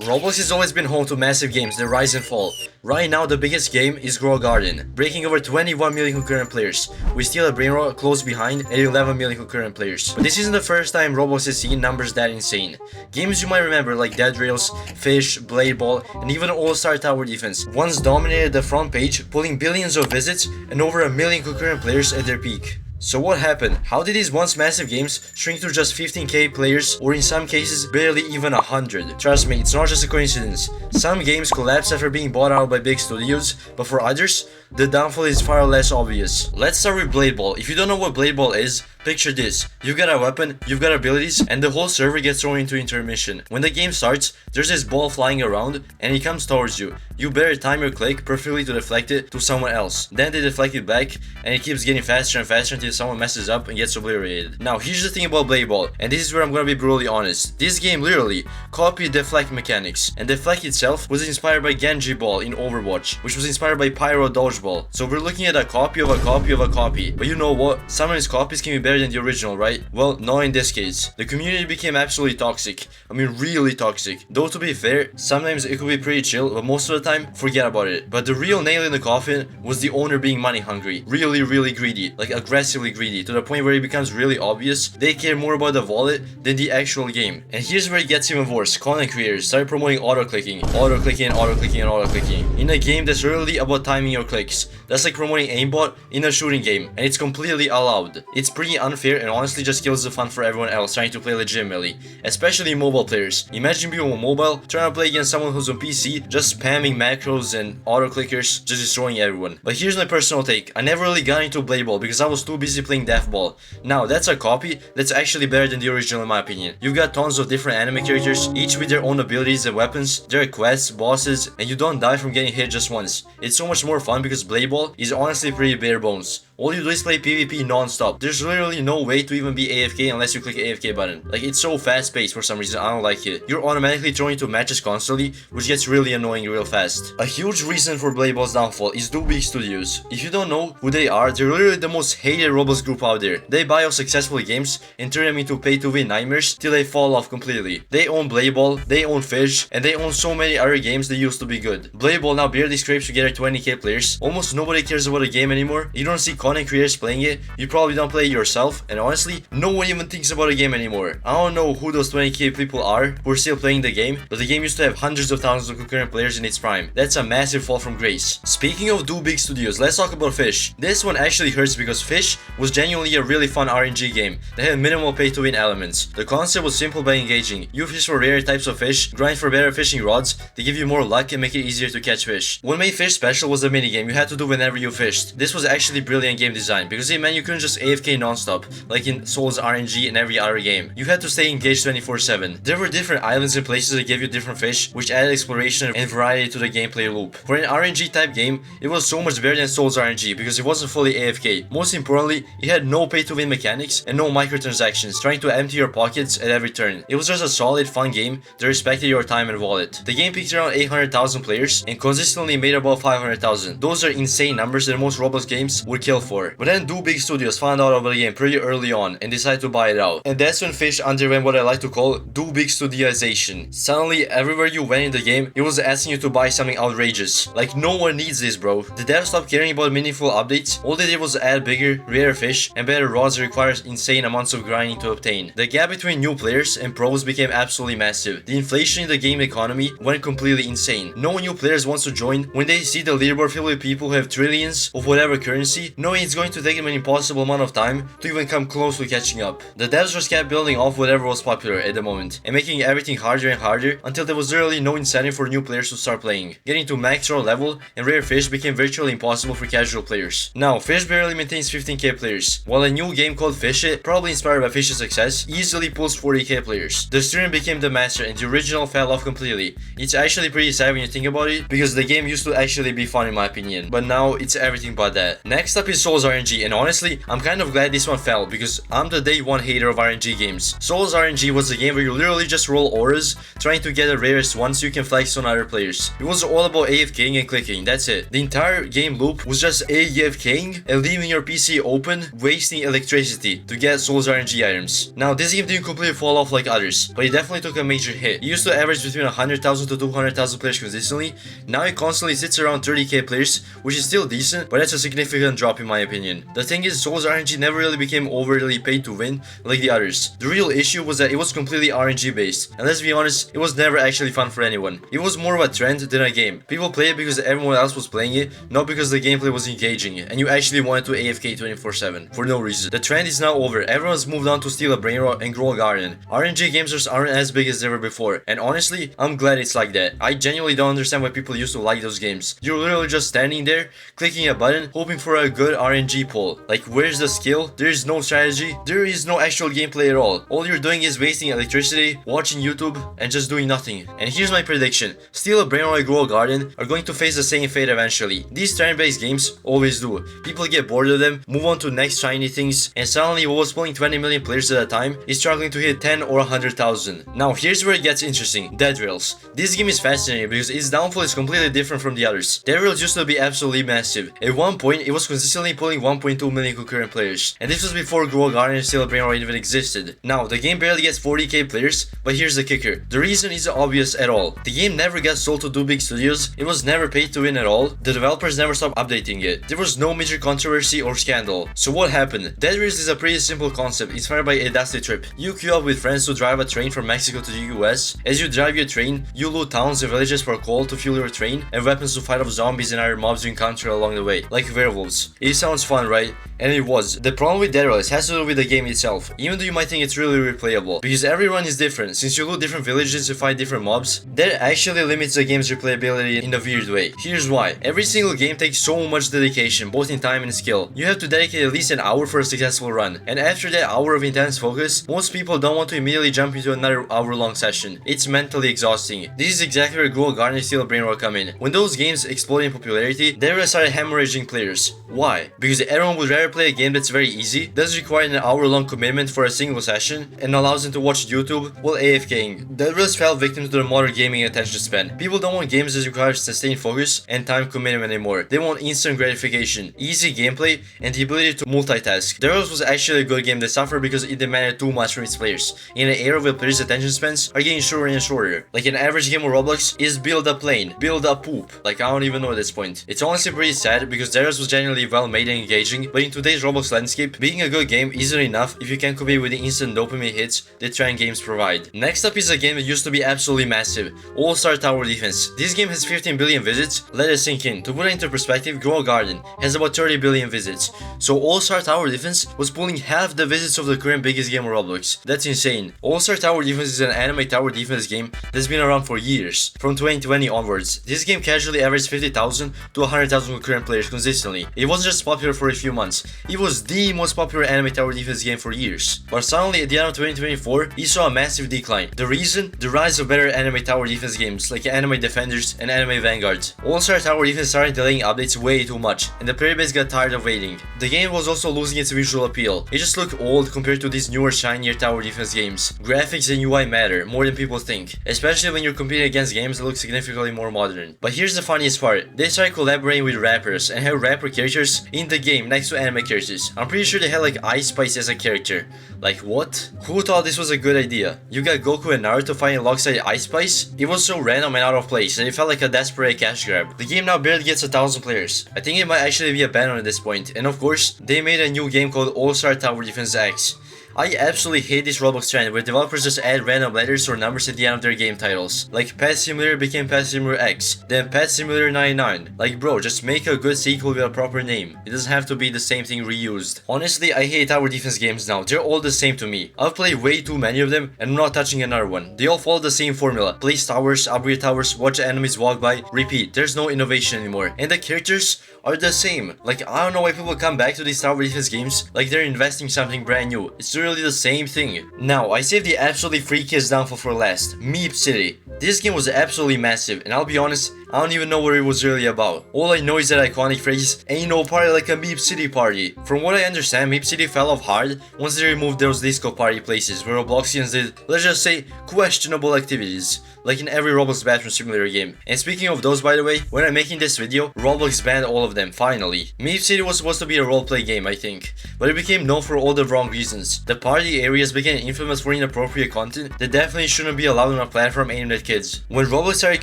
Roblox has always been home to massive games that rise and fall. Right now, the biggest game is Grow a Garden, breaking over 21 million concurrent players. We still have Brainrot close behind at 11 million concurrent players. But this isn't the first time Roblox has seen numbers that insane. Games you might remember like Dead Rails, Fish, Bladeball, and even Allstar Tower Defense once dominated the front page, pulling billions of visits and over a million concurrent players at their peak. So what happened? How did these once massive games shrink to just 15k players, or in some cases barely even 100? Trust me, it's not just a coincidence. Some games collapse after being bought out by big studios, but for others, the downfall is far less obvious. Let's start with Bladeball. If you don't know what Bladeball is, picture this. You've got a weapon, you've got abilities, and the whole server gets thrown into intermission. When the game starts, there's this ball flying around, and it comes towards you. You better time your click perfectly to deflect it to someone else. Then they deflect it back, and it keeps getting faster and faster until someone messes up and gets obliterated. Now, here's the thing about Bladeball, and this is where I'm gonna be brutally honest. This game literally copied deflect mechanics, and deflect itself was inspired by Genji Ball in Overwatch, which was inspired by Pyro Dodgeball. So we're looking at a copy of a copy of a copy. But you know what? Sometimes copies can be better than the original, right? Well, not in this case. The community became absolutely toxic. I mean, really toxic. Though to be fair, sometimes it could be pretty chill, but most of the time, forget about it. But the real nail in the coffin was the owner being money hungry. Really greedy. Like aggressively greedy. To the point where it becomes really obvious they care more about the wallet than the actual game. And here's where it gets even worse. Content creators started promoting auto-clicking. Auto-clicking, auto-clicking, and auto-clicking. In a game that's really about timing your clicks. That's like promoting aimbot in a shooting game, and it's completely allowed. It's pretty unfair and honestly just kills the fun for everyone else trying to play legitimately, especially mobile players. Imagine being on mobile, trying to play against someone who's on PC, just spamming macros and auto-clickers, just destroying everyone. But here's my personal take. I never really got into Bladeball because I was too busy playing Deathball. Now, that's a copy that's actually better than the original in my opinion. You've got tons of different anime characters, each with their own abilities and weapons, there are quests, bosses, and you don't die from getting hit just once. It's so much more fun because Bladeball is honestly pretty bare bones. All you do is play PvP non-stop. There's literally no way to even be AFK unless you click the AFK button. Like, it's so fast-paced for some reason, I don't like it. You're automatically thrown into matches constantly, which gets really annoying real fast. A huge reason for Bladeball's downfall is Do Big Studios. If you don't know who they are, they're literally the most hated Roblox group out there. They buy off successful games and turn them into pay-to-win nightmares till they fall off completely. They own Bladeball, they own Fish, and they own so many other games that used to be good. Bladeball now barely scrapes together 20k players. Almost nobody cares about the game anymore. You don't see content creators playing it, you probably don't play it yourself, and honestly, no one even thinks about the game anymore. I don't know who those 20k people are who are still playing the game, but the game used to have hundreds of thousands of concurrent players in its prime. That's a massive fall from grace. Speaking of Do Big Studios, let's talk about Fish. This one actually hurts because Fish was genuinely a really fun RNG game that had minimal pay-to-win elements. The concept was simple but engaging. You fish for rare types of fish, grind for better fishing rods, they give you more luck and make it easier to catch fish. What made Fish special was the minigame you had to do whenever you fished. This was actually brilliant game design because it meant you couldn't just AFK non-stop like in Souls RNG and every other game. You had to stay engaged 24/7. There were different islands and places that gave you different fish, which added exploration and variety to the gameplay loop. For an RNG type game, it was so much better than Souls RNG because it wasn't fully AFK. Most importantly, it had no pay-to-win mechanics and no microtransactions trying to empty your pockets at every turn. It was just a solid, fun game that respected your time and wallet. The game peaked around 800,000 players and consistently made about 500,000. Those are insane numbers that most Roblox games would kill for. But then Do Big Studios found out about the game pretty early on and decided to buy it out. And that's when Fish underwent what I like to call Do Big Studioization. Suddenly, everywhere you went in the game, it was asking you to buy something outrageous. Like, no one needs this, bro. The devs stopped caring about meaningful updates. All they did was add bigger, rarer fish and better rods that requires insane amounts of grinding to obtain. The gap between new players and pros became absolutely massive. The inflation in the game economy went completely insane. No new players wants to join when they see the leaderboard filled with people who have trillions of whatever currency, knowing it's going to take them an impossible amount of time to even come close to catching up. The devs just kept building off whatever was popular at the moment and making everything harder and harder until there was literally no incentive for new players to start playing. Getting to max roll level and rare fish became virtually impossible for casual players. Now, Fish barely maintains 15k players, while a new game called Fish It, probably inspired by Fish's success, easily pulls 40k players. The student became the master and the original fell off completely. It's actually pretty sad when you think about it because the game used to actually be fun in my opinion, but now it's everything but that. Next up is is Souls RNG, and honestly, I'm kind of glad this one fell because I'm the day one hater of RNG games. Souls RNG was a game where you literally just roll auras, trying to get the rarest one so you can flex on other players. It was all about AFKing and clicking, that's it. The entire game loop was just AFKing and leaving your PC open, wasting electricity to get Souls RNG items. Now, this game didn't completely fall off like others, but it definitely took a major hit. It used to average between 100,000 to 200,000 players consistently. Now it constantly sits around 30k players, which is still decent, but that's a significant drop in my opinion. The thing is, Souls RNG never really became overly paid to win like the others. The real issue was that it was completely RNG based, and let's be honest, it was never actually fun for anyone. It was more of a trend than a game. People played it because everyone else was playing it, not because the gameplay was engaging and you actually wanted to AFK 24/7 for no reason. The trend is now over. Everyone's moved on to steal a brain rot and grow a garden. RNG games just aren't as big as ever before, and honestly, I'm glad it's like that. I genuinely don't understand why people used to like those games. You're literally just standing there, clicking a button, hoping for a good RNG pull. Like, where's the skill? There is no strategy. There is no actual gameplay at all. All you're doing is wasting electricity, watching YouTube, and just doing nothing. And here's my prediction. Steal a brain rot and grow a garden are going to face the same fate eventually. These turn-based games always do. People get bored of them, move on to next shiny things, and suddenly what was pulling 20 million players at a time is struggling to hit 10 or 100,000. Now here's where it gets interesting. Dead Rails. This game is fascinating because its downfall is completely different from the others. Dead Rails used to be absolutely massive. At one point, it was consistently pulling 1.2 million concurrent players, and this was before Grow a Garden and Steal a Brain Rot even existed. Now, the game barely gets 40k players, but here's the kicker. The reason isn't obvious at all. The game never got sold to two big studios, it was never paid to win at all, the developers never stopped updating it, there was no major controversy or scandal. So what happened? Dead Rails is a pretty simple concept inspired by a dusty trip. You queue up with friends to drive a train from Mexico to the US. As you drive your train, you loot towns and villages for coal to fuel your train and weapons to fight off zombies and other mobs you encounter along the way, like werewolves. It sounds fun, right? And it was. The problem with Dead Rails has to do with the game itself, even though you might think it's really replayable, because every run is different. Since you loot different villages to fight different mobs, that actually limits the game's replayability in a weird way. Here's why. Every single game takes so much dedication, both in time and skill. You have to dedicate at least an hour for a successful run, and after that hour of intense focus, most people don't want to immediately jump into another hour-long session. It's mentally exhausting. This is exactly where Grow a Garden and Steal a Brain Rot come in. When those games exploded in popularity, Dead Rails started hemorrhaging players. Why? Because everyone would rather play a game that's very easy, doesn't require an hour-long commitment for a single session, and allows them to watch YouTube while AFKing. Dead Rails fell victim to the modern gaming attention span. People don't want games that require sustained focus and time commitment anymore. They want instant gratification, easy gameplay, and the ability to multitask. Dead Rails was actually a good game that suffered because it demanded too much from its players, in an era where players' attention spans are getting shorter and shorter. Like an average game of Roblox is build a plane, build a poop. Like, I don't even know at this point. It's honestly pretty sad because Dead Rails was genuinely well made and engaging, but in today's Roblox landscape, being a good game isn't enough if you can't compete with the instant dopamine hits that trend games provide. Next up is a game that used to be absolutely massive, Allstar Tower Defense. This game has 15 billion visits. Let it sink in. To put it into perspective, Grow a Garden has about 30 billion visits. So Allstar Tower Defense was pulling half the visits of the current biggest game of Roblox. That's insane. Allstar Tower Defense is an anime tower defense game that's been around for years, from 2020 onwards. This game casually averaged 50,000 to 100,000 concurrent players consistently. It wasn't just popular for a few months, it was the most popular anime tower defense game for years. But suddenly at the end of 2024, it saw a massive decline. The reason? The rise of better anime tower defense games like Anime Defenders and Anime Vanguard. Allstar Tower Defense started delaying updates way too much, and the player base got tired of waiting. The game was also losing its visual appeal. It just looked old compared to these newer, shinier tower defense games. Graphics and UI matter more than people think, especially when you're competing against games that look significantly more modern. But here's the funniest part. They started collaborating with rappers and have rapper characters in the game next to anime characters. I'm pretty sure they had like Ice Spice as a character. Like, what? Who thought this was a good idea? You got Goku and Naruto fighting alongside Ice Spice? It was so random and out of place that it felt like a desperate cash grab. The game now barely gets 1,000 players. I think it might actually be abandoned at this point, and of course, they made a new game called Allstar Tower Defense X. I absolutely hate this Roblox trend where developers just add random letters or numbers at the end of their game titles. Like Pet Simulator became Pet Simulator X, then Pet Simulator 99. Like, bro, just make a good sequel with a proper name. It doesn't have to be the same thing reused. Honestly, I hate tower defense games now. They're all the same to me. I've played way too many of them and I'm not touching another one. They all follow the same formula. Place towers, upgrade towers, watch enemies walk by, repeat. There's no innovation anymore. And the characters are the same. Like, I don't know why people come back to these tower defense games like they're investing something brand new. It's literally the same thing. Now, I saved the absolutely freakiest downfall for last. Meep City. This game was absolutely massive, and I'll be honest, I don't even know what it was really about. All I know is that iconic phrase, "Ain't no party like a Meep City party." From what I understand, Meep City fell off hard once they removed those disco party places where Robloxians did, let's just say, questionable activities, like in every Roblox bathroom simulator game. And speaking of those, by the way, when I'm making this video, Roblox banned all of them, finally. Meep City was supposed to be a roleplay game, I think, but it became known for all the wrong reasons. The party areas became infamous for inappropriate content that definitely shouldn't be allowed on a platform aimed at kids. When Roblox started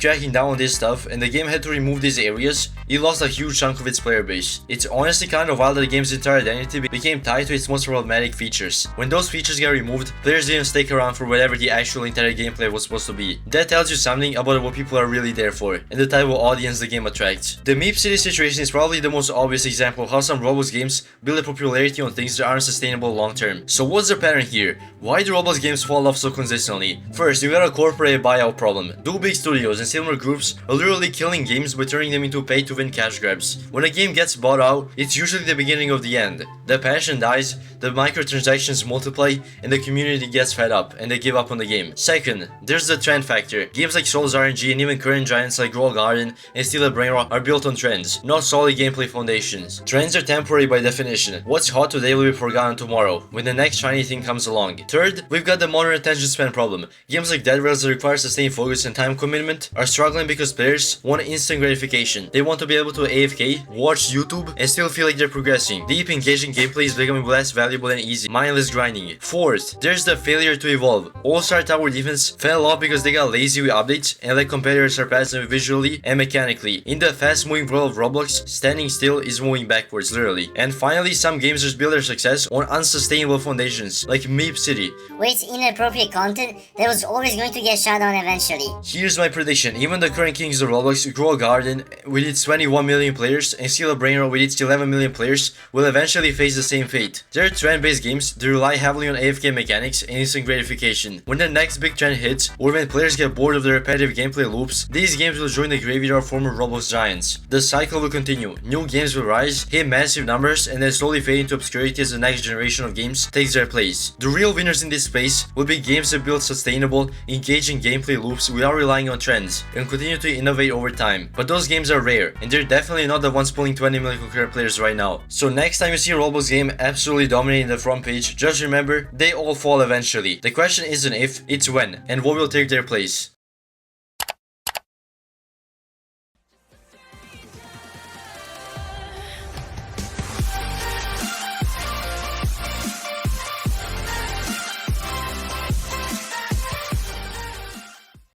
cracking down on this stuff and the game had to remove these areas, it lost a huge chunk of its player base. It's honestly kind of wild that the game's entire identity became tied to its most problematic features. When those features get removed, players didn't stick around for whatever the actual entire gameplay was supposed to be. That tells you something about what people are really there for, and the type of audience the game attracts. The Meep City situation is probably the most obvious example of how some Roblox games build a popularity on things that aren't sustainable long term. So what's the pattern here? Why do Roblox games fall off so consistently? First, you got a corporate buyout problem. Two big studios and similar groups are literally killing games by turning them into pay-to-win cash grabs. When a game gets bought out, it's usually the beginning of the end. The passion dies, the microtransactions multiply, and the community gets fed up, and they give up on the game. Second, there's the trend factor. Games like Souls RNG and even current giants like Grow Garden and Steal a Brainrot are built on trends, not solid gameplay foundations. Trends are temporary by definition. What's hot today will be forgotten tomorrow, when the next shiny thing comes along. Third, we've got the modern attention span problem. Games like Dead Rails that require sustained focus and time commitment are struggling because players want instant gratification. They want to be able to AFK, watch YouTube, and still feel like they're progressing. Deep, engaging gameplay is becoming less valuable than easy, mindless grinding. Fourth, there's the failure to evolve. Allstar Tower Defense fell off because they got lazy with updates and let competitors surpass them visually and mechanically. In the fast-moving world of Roblox, standing still is moving backwards, literally. And finally, some games just build their success on unsustainable foundations, like Meep City. Where it's inappropriate content that was always going to get shut down eventually. Here's my prediction. Even the current kings of Roblox, Grow Garden, with its 21 million players, and Steal a Brainrot with its 11 million players, will eventually face the same fate. They're trend-based games that rely heavily on AFK mechanics and instant gratification. When the next big trend hits, or when players get bored of the repetitive gameplay loops, these games will join the graveyard of former Roblox giants. The cycle will continue. New games will rise, hit massive numbers, and then slowly fade into obscurity as the next generation of games takes their place. The real winners in this space will be games that build sustainable, engaging gameplay loops without relying on trends, and continue to innovate over time. But those games are rare, and they're definitely not the ones pulling 20 million concurrent players right now. So next time you see a Roblox game absolutely dominating the front page, just remember, they all fall eventually. The question isn't if, it's when, and what will take their place.